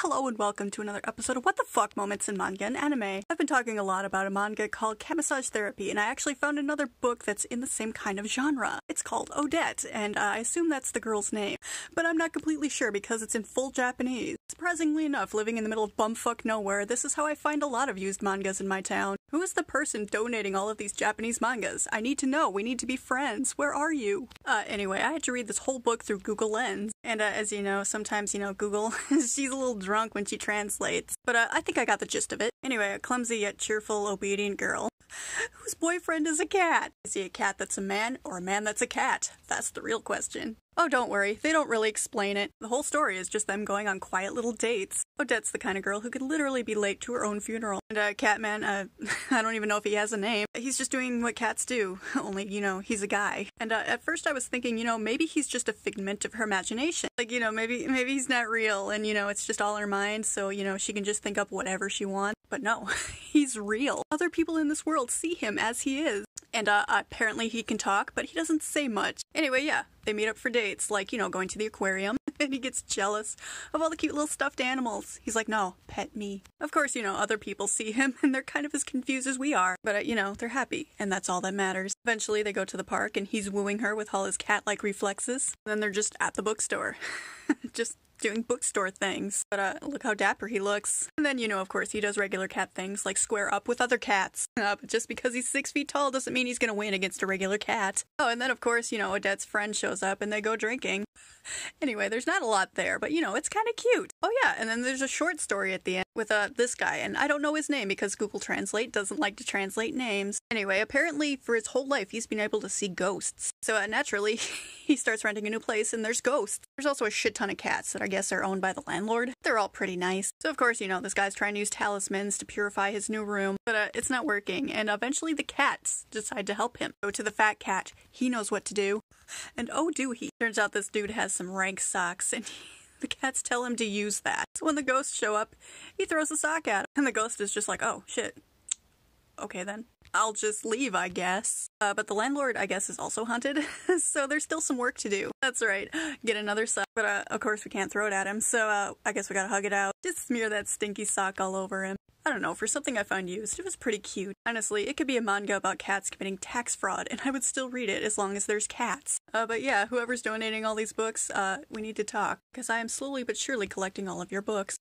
Hello and welcome to another episode of What the Fuck Moments in Manga and Anime. I've been talking a lot about a manga called Massage Therapy, and I actually found another book that's in the same kind of genre. It's called Odette, and I assume that's the girl's name, but I'm not completely sure because it's in full Japanese. Surprisingly enough, living in the middle of bumfuck nowhere, this is how I find a lot of used mangas in my town. Who is the person donating all of these Japanese mangas? I need to know. We need to be friends. Where are you? Anyway, I had to read this whole book through Google Lens, and as you know, sometimes, Google, she's a little drunk when she translates, but I think I got the gist of it. Anyway, a clumsy yet cheerful, obedient girl whose boyfriend is a cat. Is he a cat that's a man, or a man that's a cat? That's the real question. Oh, don't worry, they don't really explain it. The whole story is just them going on quiet little dates. Odette's the kind of girl who could literally be late to her own funeral. And Catman, I don't even know if he has a name. He's just doing what cats do, only, he's a guy. And at first I was thinking, maybe he's just a figment of her imagination. Like, maybe he's not real, and, it's just all her mind, so, she can just think up whatever she wants. But no, he's real. Other people in this world see him as he is. And apparently he can talk, but he doesn't say much. Anyway, yeah, they meet up for dates, like, going to the aquarium, and he gets jealous of all the cute little stuffed animals. He's like, no, pet me. Of course, other people see him, and they're kind of as confused as we are, but, they're happy, and that's all that matters. Eventually, they go to the park, and he's wooing her with all his cat-like reflexes. Then they're just at the bookstore. Just doing bookstore things. But look how dapper he looks. And then, of course, he does regular cat things, like square up with other cats. But just because he's 6 feet tall doesn't mean he's gonna win against a regular cat. Oh, and then, of course, Odette's friend shows up and they go drinking. Anyway, there's not a lot there, but, it's kind of cute. Oh, yeah, and then there's a short story at the end with this guy, and I don't know his name because Google Translate doesn't like to translate names. Anyway, apparently, for his whole life, he's been able to see ghosts. So, naturally, he starts renting a new place, and there's ghosts. There's also a shit ton of cats that I guess are owned by the landlord. They're all pretty nice. So, of course, this guy's trying to use talismans to purify his new room, but it's not working, and eventually the cats decide to help him. Go to the fat cat. He knows what to do. And oh, do he. Turns out this dude has some rank socks, and the cats tell him to use that. So when the ghosts show up, he throws a sock at him, and the ghost is just like, oh, shit. Okay, then. I'll just leave, I guess. But the landlord, I guess, is also haunted, so there's still some work to do. That's right, get another sock. But, of course, we can't throw it at him, so, I guess we gotta hug it out. Just smear that stinky sock all over him. I don't know, for something I found used, it was pretty cute. Honestly, it could be a manga about cats committing tax fraud, and I would still read it as long as there's cats. But yeah, whoever's donating all these books, we need to talk, because I am slowly but surely collecting all of your books.